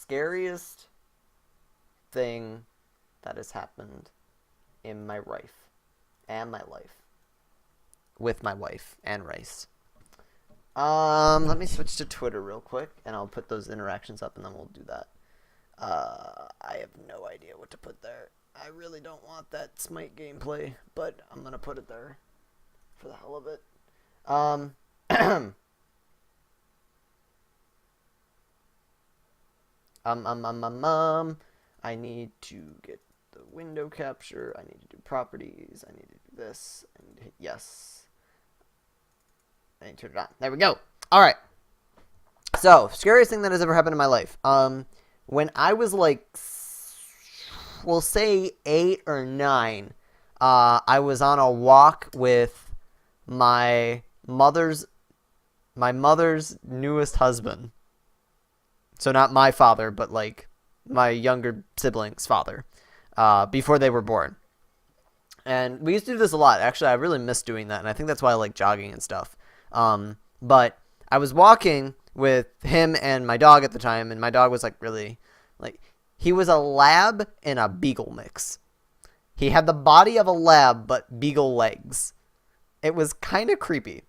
scariest thing that has happened in my life and my life with my wife and Rice. Let me switch to Twitter real quick, and I'll put those interactions up, and then we'll do that. I have no idea what to put there. I really don't want that Smite gameplay, but I'm gonna put it there for the hell of it. I need to get the window capture. I need to do properties. I need to do this. I need to hit yes. I need to turn it on. There we go. All right. So, scariest thing that has ever happened in my life. When I was like, we'll say 8 or 9, I was on a walk with my mother's newest husband. So not my father, but like my younger sibling's father, before they were born. And we used to do this a lot. Actually, I really miss doing that, and I think that's why I like jogging and stuff. But I was walking with him and my dog at the time, and my dog was like really, like, he was a lab and a beagle mix. He had the body of a lab, but beagle legs. It was kind of creepy.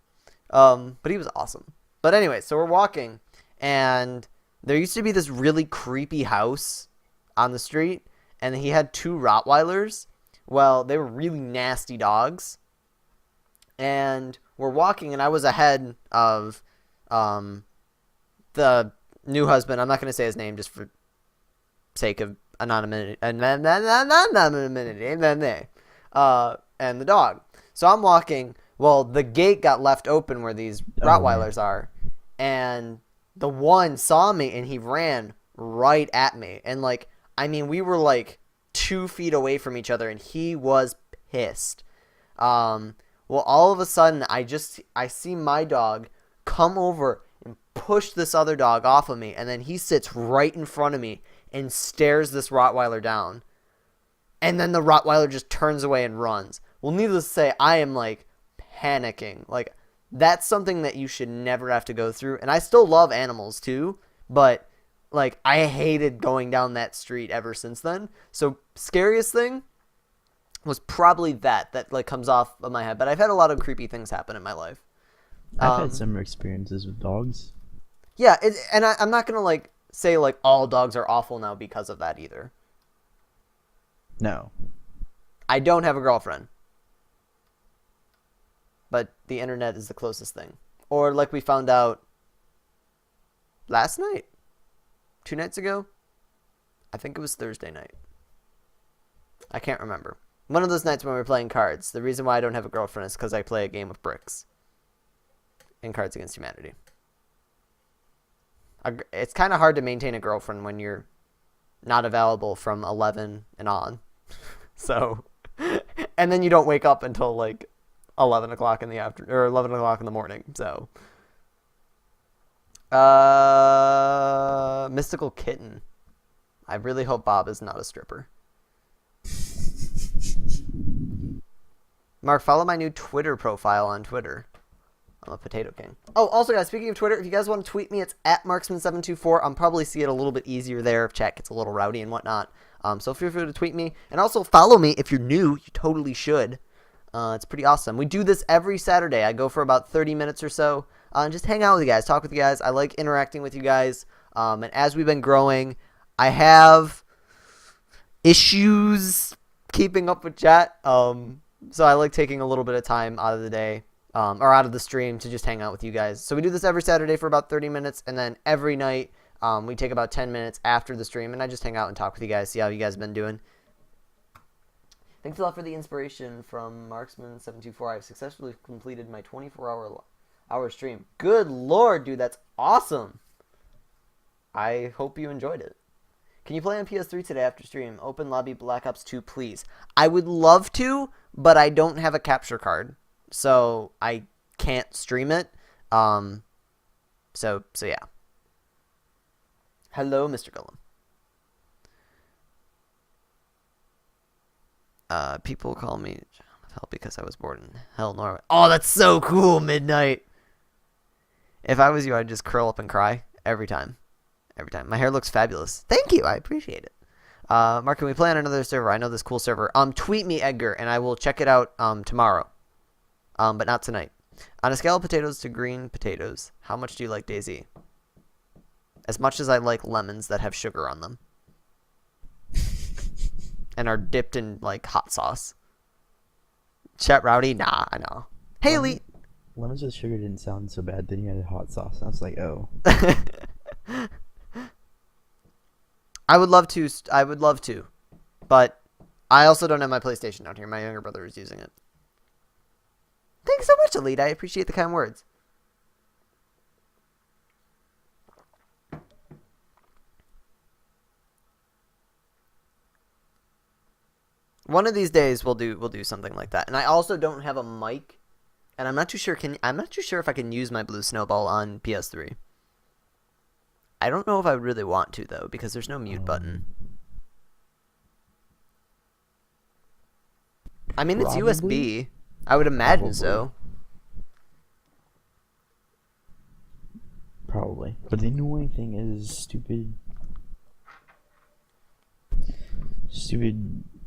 But he was awesome. But anyway, so we're walking, and there used to be this really creepy house on the street, and he had 2 Rottweilers. Well, they were really nasty dogs. And we're walking, and I was ahead of the new husband. I'm not going to say his name just for sake of anonymity. And the dog. So I'm walking. Well, the gate got left open where these Rottweilers are, and the one saw me, and he ran right at me. And, like, I mean, we were, like, 2 feet away from each other, and he was pissed. Well, all of a sudden, I see my dog come over and push this other dog off of me, and then he sits right in front of me and stares this Rottweiler down. And then the Rottweiler just turns away and runs. Well, needless to say, I am, like, panicking. Like, that's something that you should never have to go through. And I still love animals, too, but, like, I hated going down that street ever since then. So, scariest thing was probably that like comes off of my head. But I've had a lot of creepy things happen in my life. I've had similar experiences with dogs. Yeah, I'm not gonna like say like all dogs are awful now because of that either. No. I don't have a girlfriend, but the internet is the closest thing. Or like we found out last night, 2 nights ago. I think it was Thursday night. I can't remember. One of those nights when we were playing cards. The reason why I don't have a girlfriend is because I play a game of bricks in Cards Against Humanity. It's kind of hard to maintain a girlfriend when you're not available from 11 and on. So, and then you don't wake up until like 11 o'clock in the afternoon or 11 o'clock in the morning. So, Mystical Kitten. I really hope Bob is not a stripper. Mark, follow my new Twitter profile on Twitter. I'm a Potato King. Oh, also, guys, speaking of Twitter, if you guys want to tweet me, it's @Marksman724. I'll probably see it a little bit easier there if chat gets a little rowdy and whatnot. So feel free to tweet me. And also follow me if you're new. You totally should. It's pretty awesome. We do this every Saturday. I go for about 30 minutes or so. And just hang out with you guys. Talk with you guys. I like interacting with you guys. And as we've been growing, I have issues keeping up with chat. So I like taking a little bit of time out of the day, or out of the stream to just hang out with you guys. So we do this every Saturday for about 30 minutes, and then every night we take about 10 minutes after the stream, and I just hang out and talk with you guys, see how you guys have been doing. Thanks a lot for the inspiration from Marksman724. I've successfully completed my 24-hour stream. Good lord, dude, that's awesome. I hope you enjoyed it. Can you play on PS3 today after stream? Open lobby Black Ops 2, please. I would love to, but I don't have a capture card, so I can't stream it. So yeah. Hello, Mr. Golem. People call me John of Hell because I was born in Hell, Norway. Oh, that's so cool, Midnight. If I was you, I'd just curl up and cry every time. every time. My hair looks fabulous. Thank you. I appreciate it. Mark, can we play on another server? I know this cool server. Tweet me, Edgar, and I will check it out tomorrow. But not tonight. On a scale of potatoes to green potatoes, how much do you like DayZ? As much as I like lemons that have sugar on them. And are dipped in, like, hot sauce. Chat Rowdy? Nah, I know. Hey, Elite! Lemons with sugar didn't sound so bad. Then you added hot sauce. I was like, oh. I would love to. But I also don't have my PlayStation out here. My younger brother is using it. Thanks so much, Elite. I appreciate the kind words. One of these days we'll do something like that. And I also don't have a mic, and I'm not too sure if I can use my Blue Snowball on PS3. I don't know if I really want to though, because there's no mute button. I mean, it's USB. I would imagine so. Probably. But the annoying thing is stupid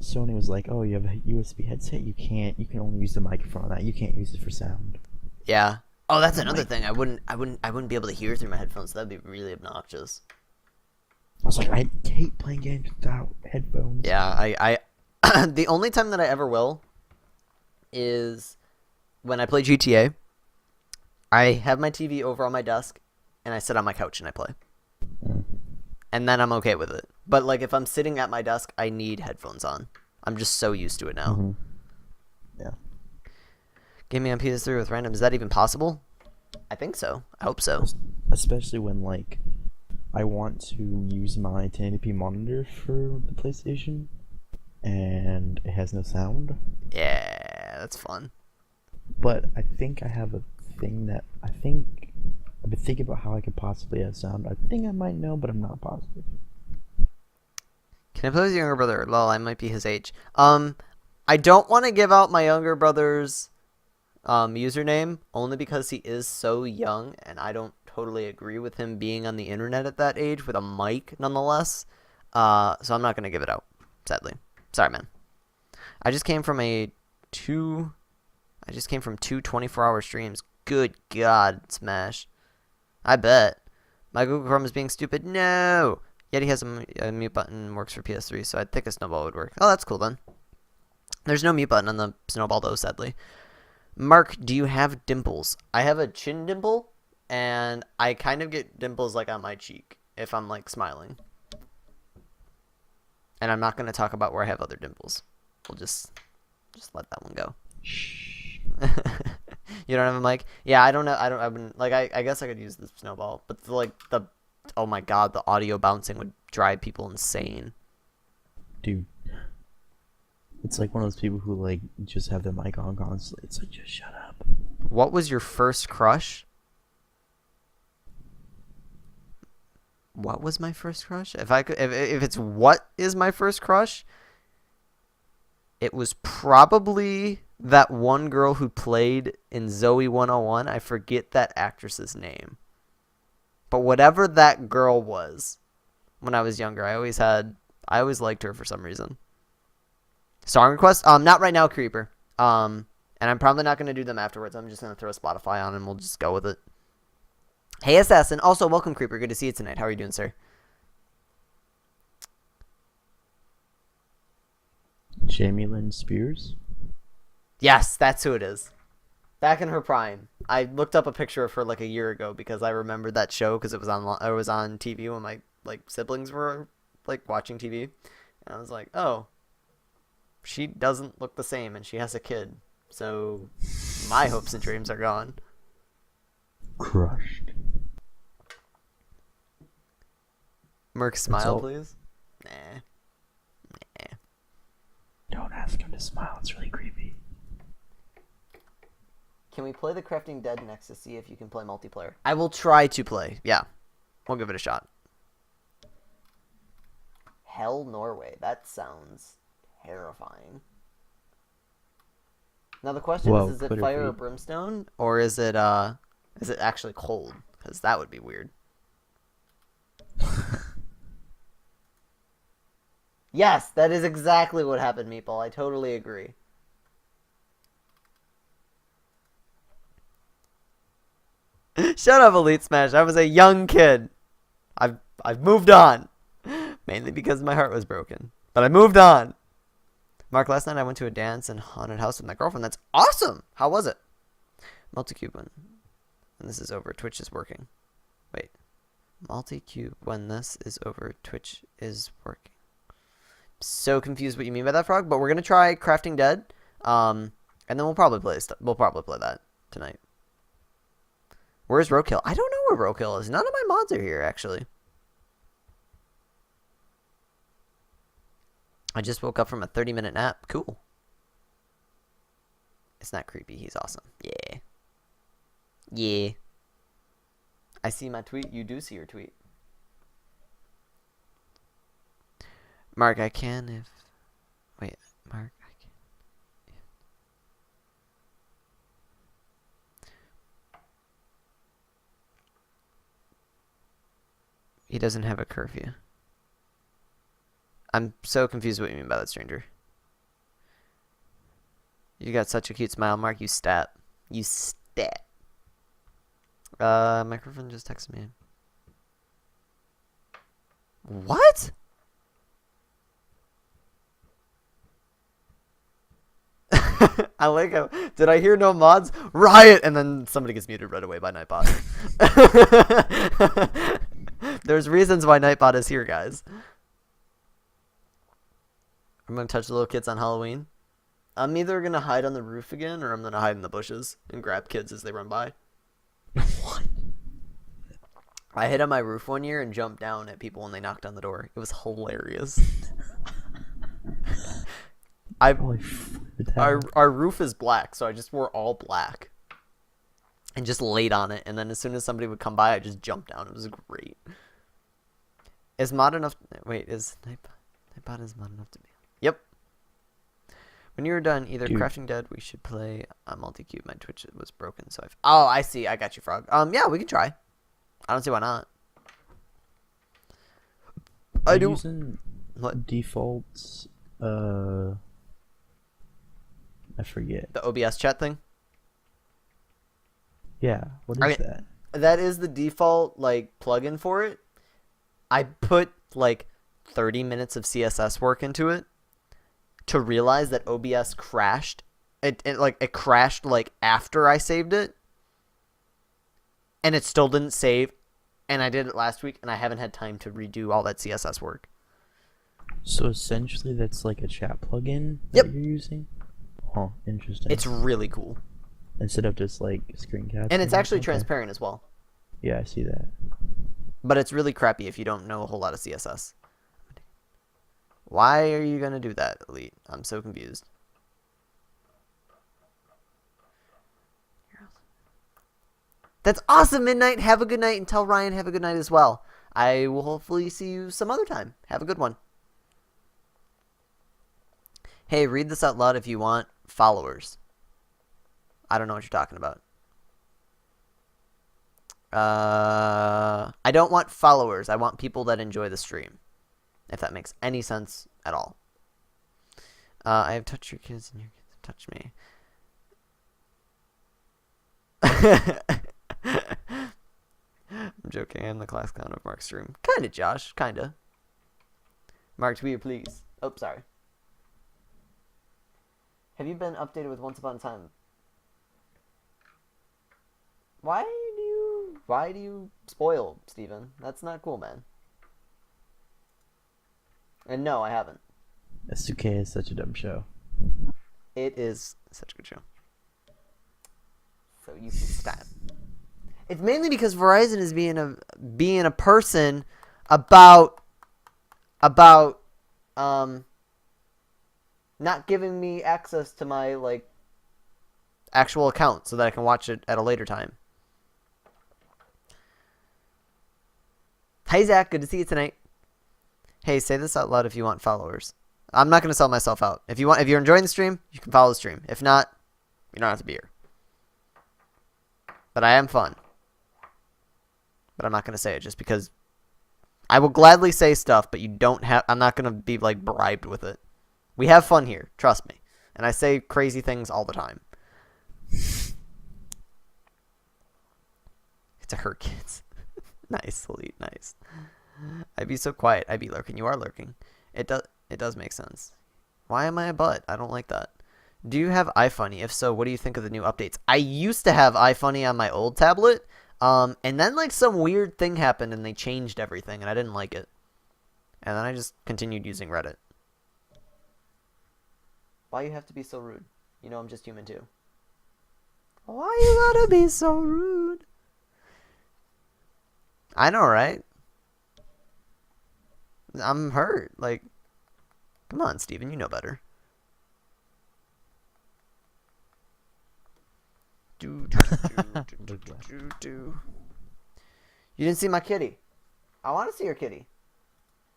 Sony was like, oh, you have a USB headset, you can only use the microphone on that. You can't use it for sound. Yeah. Oh, that's another thing. I wouldn't be able to hear through my headphones. That'd be really obnoxious. I was like, I hate playing games without headphones. Yeah, I the only time that I ever will is when I play GTA. I have my TV over on my desk, and I sit on my couch and I play. And then I'm okay with it. But, like, if I'm sitting at my desk, I need headphones on. I'm just so used to it now. Mm-hmm. Yeah. Game me on PS3 with random. Is that even possible? I think so. I hope so. Especially when, like, I want to use my 1080p monitor for the PlayStation, and it has no sound. Yeah, that's fun. But I think I have a thing that I've been thinking about how I could possibly have sound. I think I might know, but I'm not positive. Can I play with your younger brother? Lol, I might be his age. I don't want to give out my younger brother's username, only because he is so young, and I don't totally agree with him being on the internet at that age with a mic, nonetheless. So I'm not going to give it out, sadly. Sorry, man. I just came from two 24-hour streams. Good God, Smash. I bet. My Google Chrome is being stupid. No! Yet he has a mute button, works for PS3, so I think a snowball would work. Oh, that's cool then. There's no mute button on the snowball, though, sadly. Mark, do you have dimples? I have a chin dimple, and I kind of get dimples, like, on my cheek if I'm, like, smiling. And I'm not going to talk about where I have other dimples. We'll just let that one go. You don't have a mic? Yeah, I don't know. I wouldn't, like, I guess I could use the snowball, but oh my God, the audio bouncing would drive people insane. Dude, it's like one of those people who, like, just have their mic on constantly. It's like, just shut up. What was your first crush? What was my first crush? If it's what is my first crush, it was probably that one girl who played in Zoe 101. I forget that actress's name. But whatever that girl was when I was younger, I always liked her for some reason. Song request? Not right now, Creeper. And I'm probably not going to do them afterwards. I'm just going to throw Spotify on and we'll just go with it. Hey, Assassin. Also, welcome, Creeper. Good to see you tonight. How are you doing, sir? Jamie Lynn Spears? Yes, that's who it is. Back in her prime. I looked up a picture of her like a year ago because I remembered that show because it was on TV when my siblings were like watching TV, and I was like, oh, she doesn't look the same and she has a kid, so my hopes and dreams are gone. Crushed. Merc, smile, please. Nah. Don't ask him to smile. It's really creepy. Can we play The Crafting Dead next to see if you can play multiplayer? I will try to play. Yeah. We'll give it a shot. Hell Norway. That sounds terrifying. Now the question is it fire or brimstone? Or is it actually cold? Because that would be weird. Yes, that is exactly what happened, Meeple. I totally agree. Shut up, Elite Smash. I was a young kid. I've moved on. Mainly because my heart was broken. But I moved on. Mark, last night I went to a dance in haunted house with my girlfriend. That's awesome. How was it? Multicube when this is over, Twitch is working. Wait. Multicube when this is over, Twitch is working. So confused what you mean by that, Frog, but we're gonna try Crafting Dead. And then we'll probably play that tonight. Where's Roadkill? I don't know where Roadkill is. None of my mods are here, actually. I just woke up from a 30-minute nap. Cool. It's not creepy. He's awesome. Yeah. Yeah. I see my tweet. You do see your tweet. Mark, I can if... Wait, Mark, I can... He doesn't have a curfew. I'm so confused what you mean by that, stranger. You got such a cute smile, Mark. You stat. You stat. Microphone just texted me. What? I like how... Did I hear no mods? Riot! And then somebody gets muted right away by Nightbot. There's reasons why Nightbot is here, guys. I'm gonna touch the little kids on Halloween. I'm either gonna hide on the roof again, or I'm gonna hide in the bushes and grab kids as they run by. What? I hid on my roof one year and jumped down at people when they knocked on the door. It was hilarious. Our roof is black, so I just wore all black and just laid on it. And then as soon as somebody would come by, I just jumped down. It was great. Is mod enough? Wait, is Nightbot is mod enough to be? Yep. When you're done, either Crafting Dead, we should play Multicube. My Twitch was broken, so Oh, I see. I got you, Frog. Yeah, we can try. I don't see why not. I do. Using what defaults? I forget. The OBS chat thing? Yeah. What is that? That is the default like plugin for it. I put like 30 minutes of CSS work into it to realize that OBS crashed. It crashed like after I saved it. And it still didn't save. And I did it last week and I haven't had time to redo all that CSS work. So essentially that's like a chat plugin that you're using? Huh, interesting. It's really cool. Instead of just like screen capture. And it's actually transparent as well. Yeah, I see that. But it's really crappy if you don't know a whole lot of CSS. Why are you going to do that, Elite? I'm so confused. That's awesome, Midnight. Have a good night, and tell Ryan have a good night as well. I will hopefully see you some other time. Have a good one. Hey, read this out loud if you want followers. I don't know what you're talking about. I don't want followers. I want people that enjoy the stream. If that makes any sense at all. I have touched your kids and your kids have touched me. I'm joking. I'm the class clown of Mark's stream. Kinda, Josh. Kinda. Mark, tweet please. Oh, sorry. Have you been updated with Once Upon a Time? Why do you spoil, Steven? That's not cool, man. And no, I haven't. SUK is such a dumb show. It is such a good show. So you can stop. It's mainly because Verizon is being a person about not giving me access to my like actual account so that I can watch it at a later time. Hey Zach, good to see you tonight. Hey, say this out loud if you want followers. I'm not going to sell myself out. If you're enjoying the stream, you can follow the stream. If not, you don't have to be here. But I am fun. But I'm not going to say it just because I will gladly say stuff, but you don't have. I'm not gonna be like bribed with it. We have fun here, trust me, and I say crazy things all the time. It's a hurt kids. Nice, Elite, nice. I'd be so quiet. I'd be lurking. You are lurking. It does make sense. Why am I a butt? I don't like that. Do you have iFunny? If so, what do you think of the new updates? I used to have iFunny on my old tablet, and then like some weird thing happened and they changed everything and I didn't like it. And then I just continued using Reddit. Why you have to be so rude? You know I'm just human too. Why you gotta be so rude? I know, right? I'm hurt. Like, come on, Steven, you know better. You didn't see my kitty. I want to see your kitty.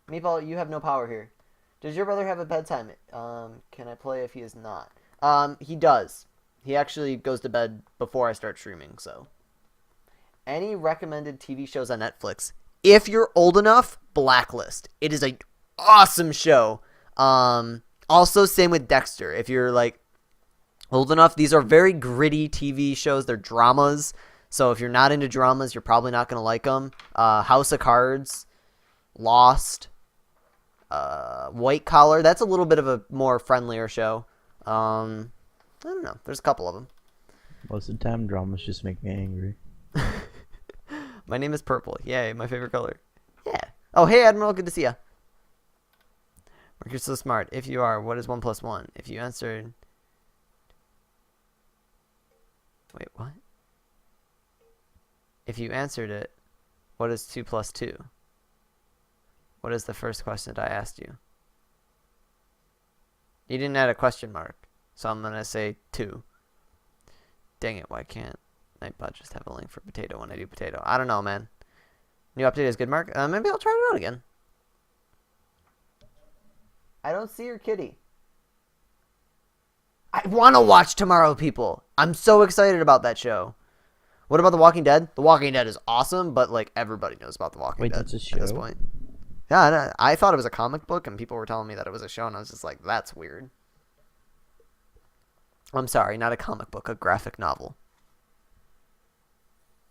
Meatball, you have no power here. Does your brother have a bedtime? Can I play if he is not? He does. He actually goes to bed before I start streaming, so. Any recommended TV shows on Netflix? If you're old enough, Blacklist. It is an awesome show. Also, same with Dexter. If you're, like, old enough, these are very gritty TV shows. They're dramas. So if you're not into dramas, you're probably not going to like them. House of Cards, Lost, White Collar. That's a little bit of a more friendlier show. I don't know. There's a couple of them. Most of the time, dramas just make me angry. My name is Purple. Yay, my favorite color. Yeah. Oh, hey, Admiral. Good to see ya. Mark, you're so smart. If you are, what is 1 plus 1? If you answered... Wait, what? If you answered it, what is 2 plus 2? What is the first question that I asked you? You didn't add a question mark, so I'm going to say 2. Dang it, why can't Nightbot just have a link for potato when I do potato? I don't know, man. New update is good, Mark. Maybe I'll try it out again. I don't see your kitty. I want to watch Tomorrow, people. I'm so excited about that show. What about The Walking Dead? The Walking Dead is awesome, but like everybody knows about The Walking Dead that's a show? at this point. Yeah, I thought it was a comic book, and people were telling me that it was a show, and I was just like, that's weird. I'm sorry, not a comic book, a graphic novel.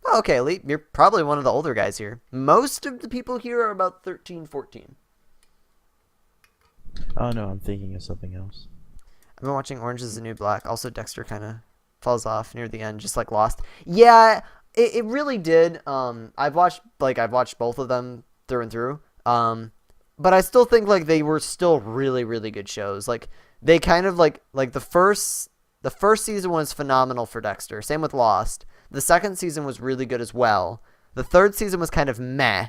Oh, okay, Elite, you're probably one of the older guys here. Most of the people here are about 13, 14. Oh no, I'm thinking of something else. I've been watching Orange is the New Black. Also, Dexter kind of falls off near the end, just like Lost. Yeah, it really did. I've watched both of them through and through. But I still think like they were still really, really good shows. Like they kind of like the first season was phenomenal for Dexter. Same with Lost. The second season was really good as well. The third season was kind of meh.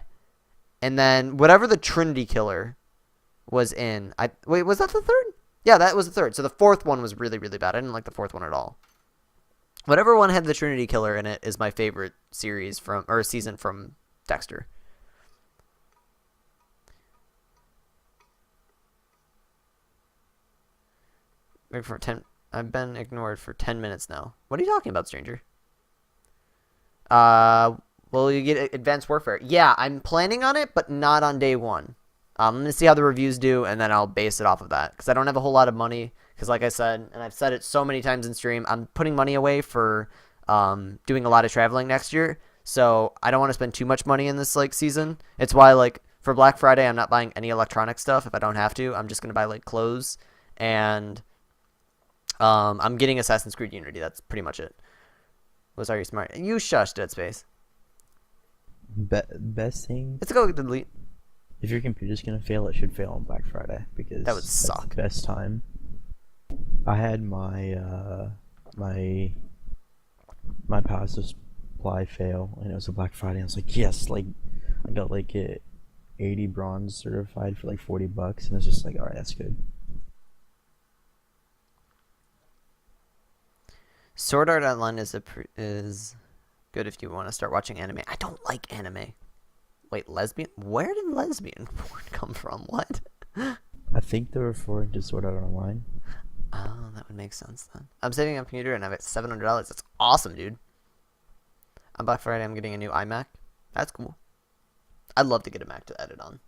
And then whatever the Trinity Killer was in, wait, was that the third? Yeah, that was the third. So the fourth one was really, really bad. I didn't like the fourth one at all. Whatever one had the Trinity Killer in it is my favorite season from Dexter. Wait for 10. I've been ignored for 10 minutes now. What are you talking about, stranger? Will you get Advanced Warfare? Yeah, I'm planning on it, but not on day one. I'm going to see how the reviews do, and then I'll base it off of that. Because I don't have a whole lot of money. Because like I said, and I've said it so many times in stream, I'm putting money away for doing a lot of traveling next year. So I don't want to spend too much money in this like season. It's why like for Black Friday, I'm not buying any electronic stuff if I don't have to. I'm just going to buy like clothes. And I'm getting Assassin's Creed Unity. That's pretty much it. Was Are You Smart? You shush, Dead Space. Best thing. Let's go delete. If your computer's gonna fail, it should fail on Black Friday because that would suck. That's the best time. I had my my power supply fail, and it was a Black Friday. I was like, yes, like I got like it 80 bronze certified for like $40, and it's just like, all right, that's good. Sword Art Online is good if you want to start watching anime. I don't like anime. Wait, lesbian? Where did lesbian porn come from? What? I think they're referring to Sword Art Online. Oh, that would make sense then. I'm saving on computer and I have it $700. That's awesome, dude. On Black Friday, I'm getting a new iMac. That's cool. I'd love to get a Mac to edit on.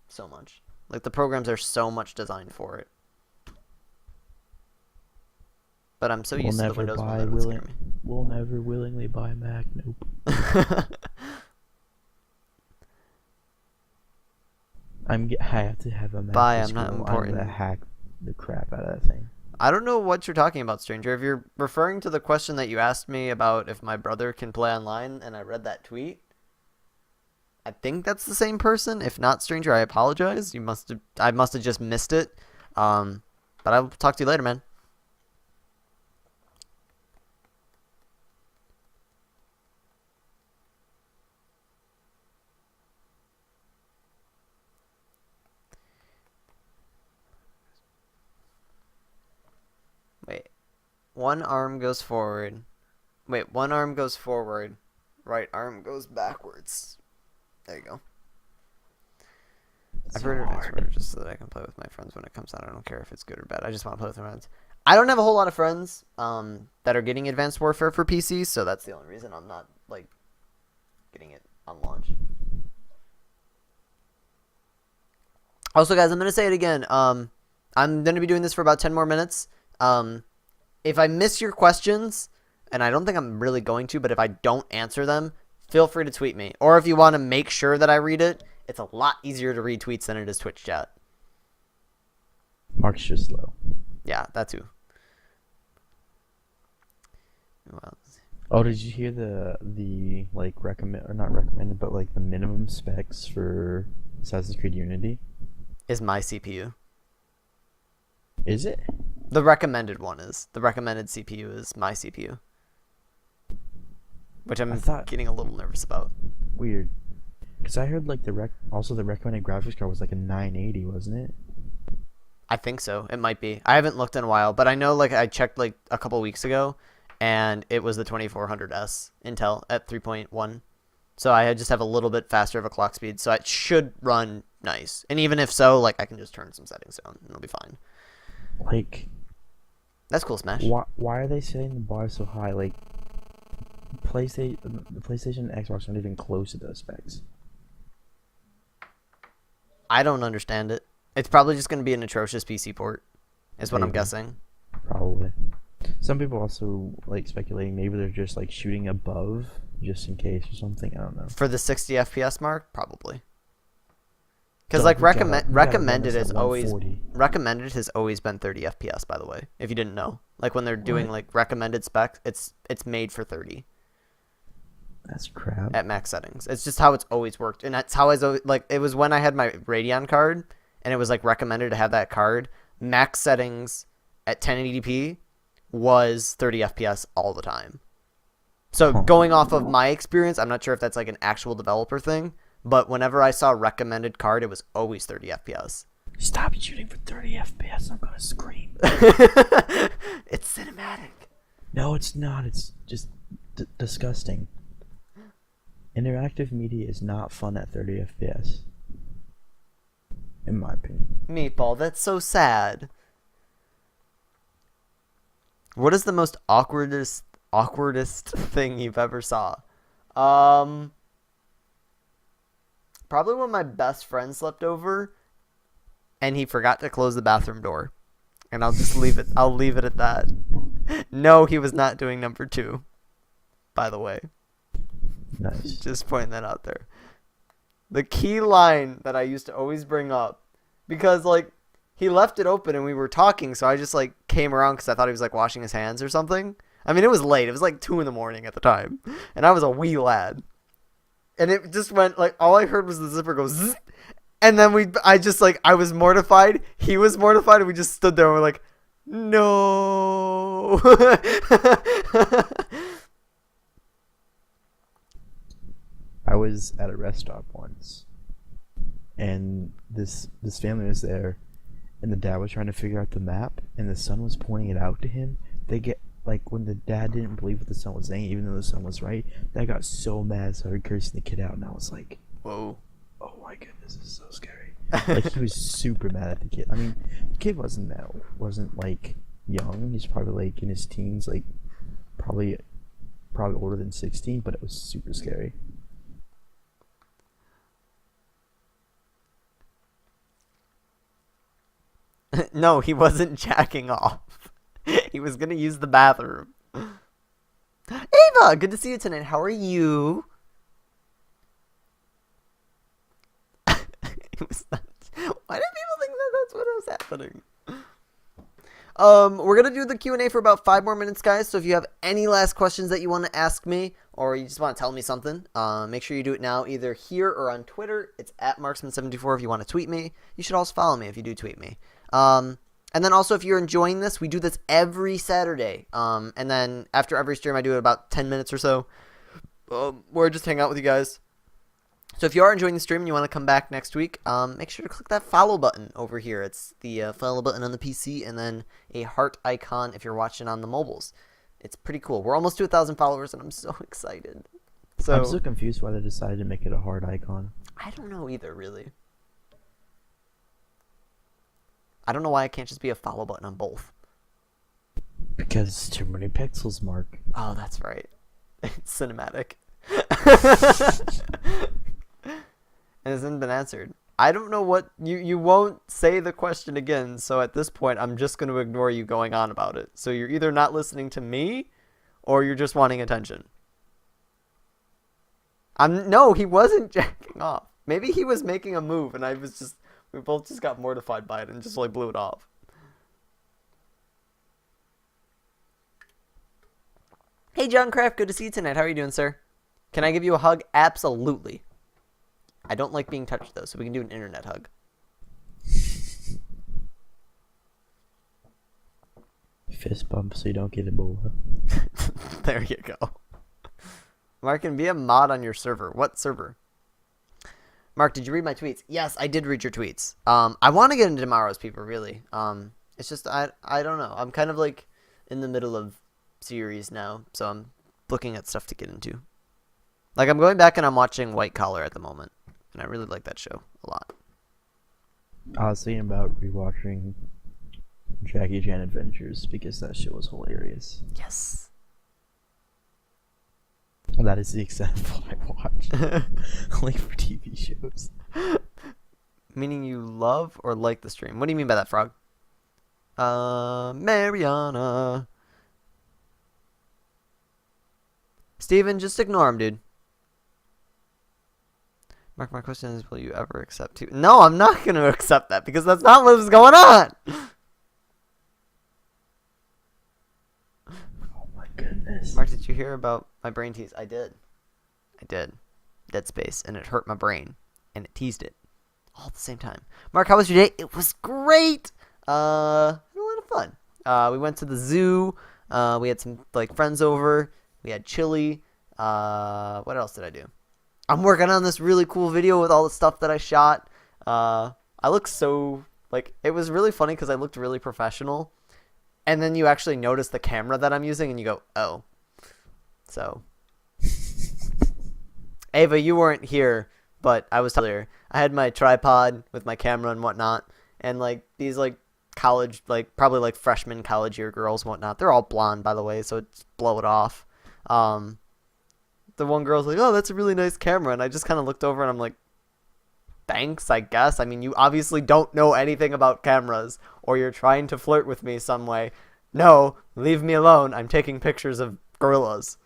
So much. Like, the programs are so much designed for it. But I'm so used to the Windows one that it would scare me. We'll never willingly buy a Mac. Nope. I have to have a Mac. I'm not important. I'm gonna hack the crap out of that thing. I don't know what you're talking about, stranger. If you're referring to the question that you asked me about if my brother can play online, and I read that tweet, I think that's the same person. If not, stranger, I apologize. I must have just missed it. But I'll talk to you later, man. Wait. One arm goes forward. Wait, one arm goes forward. Right arm goes backwards. There you go. I've heard advanced order just so that I can play with my friends when it comes out. I don't care if it's good or bad. I just want to play with my friends. I don't have a whole lot of friends that are getting Advanced Warfare for PC, so that's the only reason I'm not like getting it on launch. Also, guys, I'm gonna say it again. I'm gonna be doing this for about 10 more minutes. If I miss your questions, and I don't think I'm really going to, but if I don't answer them, feel free to tweet me. Or if you want to make sure that I read it, it's a lot easier to read tweets than it is Twitch chat. Mark's just slow. Yeah, that too. Well, oh, did you hear the like recommend or not recommended, but like the minimum specs for Assassin's Creed Unity? Is my CPU. Is it? The recommended one is. The recommended CPU is my CPU. Which I'm getting a little nervous about. Weird. Because I heard like the recommended graphics card was like a 980, wasn't it? I think so. It might be. I haven't looked in a while, but I know like I checked like a couple weeks ago, and it was the 2400S Intel at 3.1. So I just have a little bit faster of a clock speed, so it should run nice. And even if so, like I can just turn some settings down, and it'll be fine. Like, that's cool, Smash. Why are they setting the bar so high? Like, the PlayStation and Xbox aren't even close to those specs. I don't understand it. It's probably just going to be an atrocious PC port, is what I'm guessing. Probably. Some people also like speculating maybe they're just like shooting above just in case or something. I don't know. For the 60 FPS mark, probably. Because like recommended has always been 30 FPS. By the way, if you didn't know, like when they're doing like recommended specs, it's made for 30. That's crap. At max settings, it's just how it's always worked, and that's how it was when I had my Radeon card, and it was like recommended to have that card. Max settings at 1080p was 30 FPS all the time. So going off of my experience, I'm not sure if that's like an actual developer thing. But whenever I saw recommended card, it was always 30 FPS. Stop shooting for 30 FPS. I'm going to scream. It's cinematic. No, it's not. It's just disgusting. Interactive media is not fun at 30 FPS. In my opinion. Meatball, that's so sad. What is the most awkwardest thing you've ever saw? Probably when my best friend slept over and he forgot to close the bathroom door. And I'll just leave it. I'll leave it at that. No, he was not doing number 2. By the way. Nice. Just pointing that out there. The key line that I used to always bring up, because like he left it open and we were talking, so I just like came around because I thought he was like washing his hands or something. I mean, it was late. It was like 2 a.m. at the time. And I was a wee lad. And it just went, like, all I heard was the zipper go zzz. And then I was mortified. He was mortified. And we just stood there and we're like, no. I was at a rest stop once. And this family was there. And the dad was trying to figure out the map. And the son was pointing it out to him. Like, when the dad didn't believe what the son was saying, even though the son was right, that got so mad, started cursing the kid out, and I was like, whoa. Oh my goodness, this is so scary. Like, he was super mad at the kid. I mean, the kid wasn't like, young. He's probably, like, in his teens, like, probably older than 16, but it was super scary. No, he wasn't jacking off. He was gonna use the bathroom. Ava, good to see you tonight. How are you? It was not... Why did people think that that's what was happening? We're gonna do the Q&A for about 5 more minutes, guys. So if you have any last questions that you want to ask me, or you just want to tell me something, make sure you do it now, either here or on Twitter. It's at Marksman74 if you want to tweet me. You should also follow me if you do tweet me. And then also, if you're enjoying this, we do this every Saturday. And then after every stream, I do it about 10 minutes or so. Where I just hang out with you guys. So if you are enjoying the stream and you want to come back next week, make sure to click that follow button over here. It's the follow button on the PC and then a heart icon if you're watching on the mobiles. It's pretty cool. We're almost to 1,000 followers, and I'm so excited. So I'm so confused why they decided to make it a heart icon. I don't know either, really. I don't know why it can't just be a follow button on both. Because it's too many pixels, Mark. Oh, that's right. It's cinematic. It hasn't been answered. I don't know what... You won't say the question again, so at this point, I'm just going to ignore you going on about it. So you're either not listening to me, or you're just wanting attention. No, he wasn't jacking off. Maybe he was making a move, and I was just... We both just got mortified by it and just, like, blew it off. Hey, John Kraft, good to see you tonight. How are you doing, sir? Can I give you a hug? Absolutely. I don't like being touched, though, so we can do an internet hug. Fist bump so you don't get Ebola. There you go. Mark, can be a mod on your server. What server? Mark, did you read my tweets? Yes, I did read your tweets. I want to get into tomorrow's people, really. It's just, I don't know. I'm kind of, like, in the middle of series now, so I'm looking at stuff to get into. Like, I'm going back and I'm watching White Collar at the moment, and I really like that show a lot. I was thinking about rewatching Jackie Chan Adventures because that show was hilarious. Yes. That is the extent of what I watch. Like for TV shows. Meaning you love or like the stream. What do you mean by that, Frog? Mariana. Steven, just ignore him, dude. Mark, my question is, will you ever accept two? No, I'm not going to accept that because that's not what was going on. Oh my goodness. Mark, did you hear about my brain tease? I did. Dead Space, and it hurt my brain, and it teased it all at the same time. Mark, how was your day? It was great. Had a lot of fun. We went to the zoo. We had some like friends over. We had chili. What else did I do? I'm working on this really cool video with all the stuff that I shot. I look so like it was really funny because I looked really professional, and then you actually notice the camera that I'm using, and you go, "Oh." So, Ava, you weren't here, but I was earlier. I had my tripod with my camera and whatnot, and like these like college, like probably like freshman college year girls and whatnot. They're all blonde, by the way, so it's blow it off. The one girl's like, "Oh, that's a really nice camera," and I just kind of looked over and I'm like, "Thanks, I guess. I mean, you obviously don't know anything about cameras, or you're trying to flirt with me some way. No, leave me alone. I'm taking pictures of gorillas."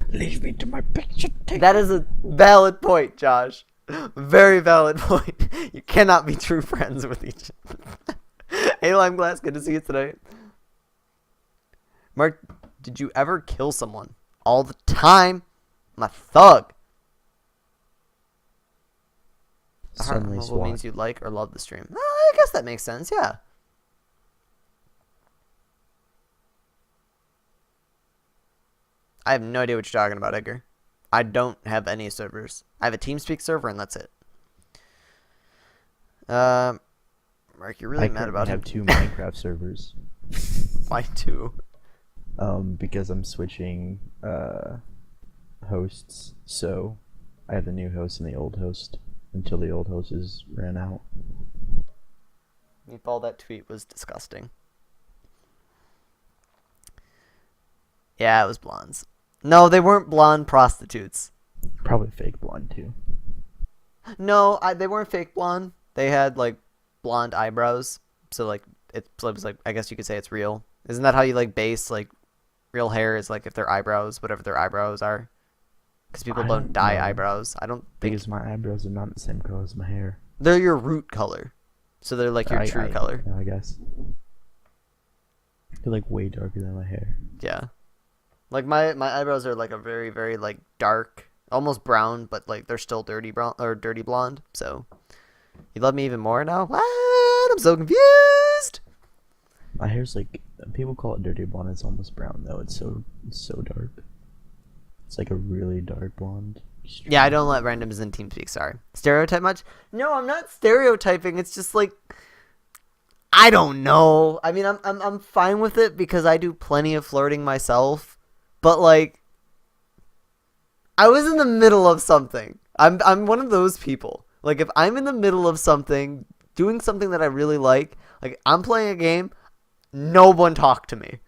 Leave me to my picture tape. That is a valid point, Josh. Very valid point. You cannot be true friends with each other. Hey, Lime Glass, good to see you tonight. Mark, did you ever kill someone? All the time. I'm a thug. The heart Suddenly mobile SWAT. means you like or love the stream. I guess that makes sense, yeah. I have no idea what you're talking about, Edgar. I don't have any servers. I have a TeamSpeak server, and that's it. Mark, you're really mad about I him. have 2 Minecraft servers. Why 2? Because I'm switching hosts, so I have the new host and the old host until the old host is ran out. Meatball, that tweet was disgusting. Yeah, it was blondes. No, they weren't blonde prostitutes. Probably fake blonde too. No, they weren't fake blonde. They had like blonde eyebrows. So like it's like I guess you could say it's real. Isn't that how you like base like real hair is like if their eyebrows, whatever their eyebrows are? Because people I don't don't dye know. eyebrows. I don't think Because my eyebrows are not the same color as my hair. they're your root color. So they're like your true color. Yeah, I guess. They're like way darker than my hair. Yeah. Like my eyebrows are like a very, very like dark, almost brown, but like they're still dirty brown or dirty blonde. So you love me even more now? What? I'm so confused. My hair's like people call it dirty blonde. It's almost brown though. It's so dark. It's like a really dark blonde. Yeah, I don't let randoms in TeamSpeak. Sorry. Stereotype much? No, I'm not stereotyping. It's just like I don't know. I mean, I'm fine with it because I do plenty of flirting myself. But like, I was in the middle of something. I'm one of those people. Like, if I'm in the middle of something, doing something that I really like I'm playing a game, no one talk to me.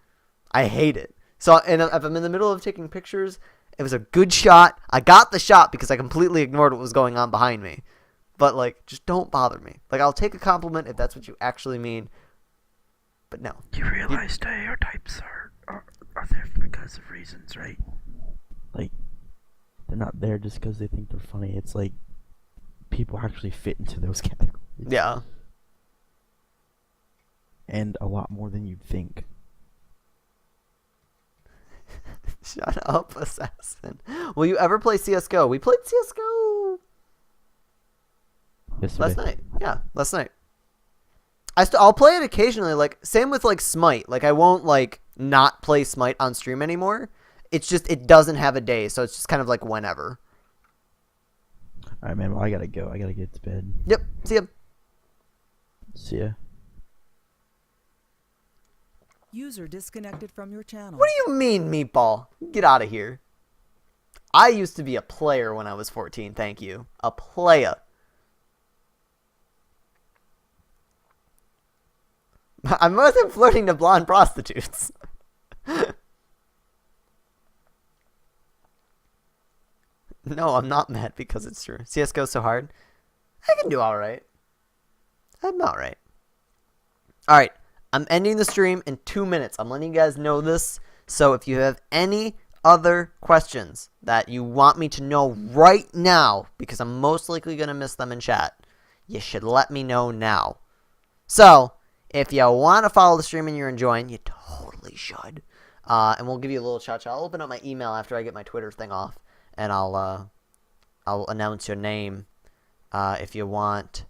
I hate it. So, and if I'm in the middle of taking pictures, it was a good shot. I got the shot because I completely ignored what was going on behind me. But like, just don't bother me. Like, I'll take a compliment if that's what you actually mean. But no. You realize stereotypes are there because of reasons, right? Like, they're not there just because they think they're funny. It's like people actually fit into those categories. Yeah. And a lot more than you'd think. Shut up, assassin. Will you ever play CSGO? We played CSGO Yesterday. last night. Yeah, last night. I'll play it occasionally. Like, same with like Smite. Like, I won't like not play Smite on stream anymore. It's just it doesn't have a day, so it's just kind of like whenever. Alright, man. Well, I gotta go. I gotta get to bed. Yep. See ya. See ya. User disconnected from your channel. What do you mean, Meatball? Get out of here. I used to be a player when I was 14. Thank you. A player. I'm more than flirting to blonde prostitutes. No, I'm not mad because it's true. CSGO's so hard. I can do alright. I'm alright. Alright. I'm ending the stream in 2 minutes. I'm letting you guys know this. So if you have any other questions that you want me to know right now, because I'm most likely going to miss them in chat, you should let me know now. So if you want to follow the stream and you're enjoying, you totally should. And we'll give you a little cha-cha. I'll open up my email after I get my Twitter thing off, and I'll announce your name if you want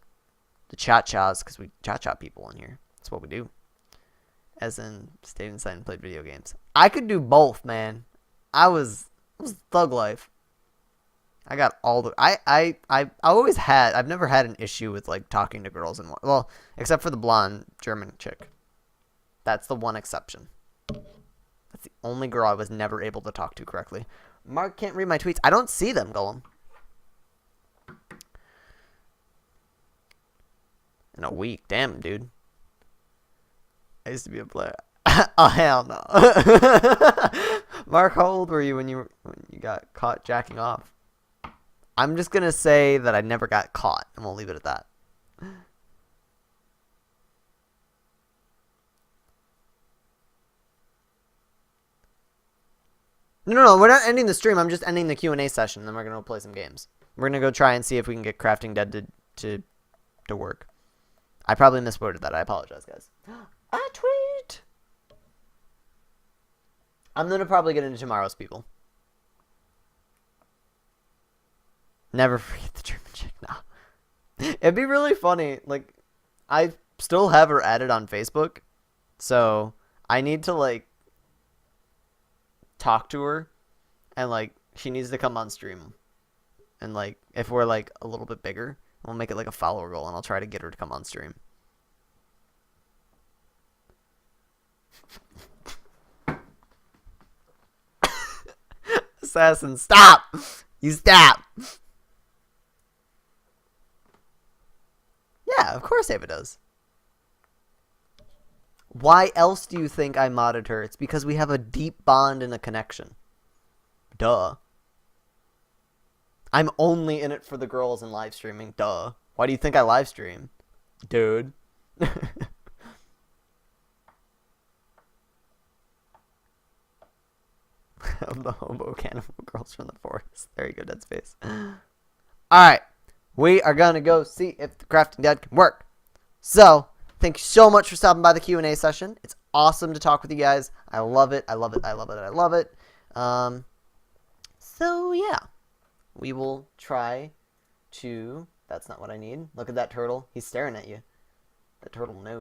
the cha-chas, because we cha-cha people in here. That's what we do. As in, stayed inside and played video games. I could do both, man. It was thug life. I got all the... I always had... I've never had an issue with, like, talking to girls. Well, except for the blonde German chick. That's the one exception. That's the only girl I was never able to talk to correctly. Mark can't read my tweets. I don't see them, Golem. In a week. Damn, dude. I used to be a player. Oh, hell no. Mark, how old were you when you got caught jacking off? I'm just going to say that I never got caught, and we'll leave it at that. No, we're not ending the stream. I'm just ending the Q&A session, then we're going to play some games. We're going to go try and see if we can get Crafting Dead to work. I probably misworded that. I apologize, guys. A tweet! I'm going to probably get into tomorrow's people. Never forget the German chick now. It'd be really funny. Like, I still have her added on Facebook. So, I need to, like, talk to her. And, like, she needs to come on stream. And, like, if we're, like, a little bit bigger, we'll make it, like, a follower goal. And I'll try to get her to come on stream. Assassin, stop! You stop! Yeah, of course Ava does. Why else do you think I modded her? It's because we have a deep bond and a connection. Duh. I'm only in it for the girls and live streaming. Duh. Why do you think I live stream? dude. Of the hobo cannibal girls from the forest. There you go, Dead Space. Alright. We are going to go see if the Crafting Dead can work. So, thank you so much for stopping by the Q&A session. It's awesome to talk with you guys. I love it. I love it. I love it. I love it. So, yeah. We will try to... That's not what I need. Look at that turtle. He's staring at you. That turtle knows.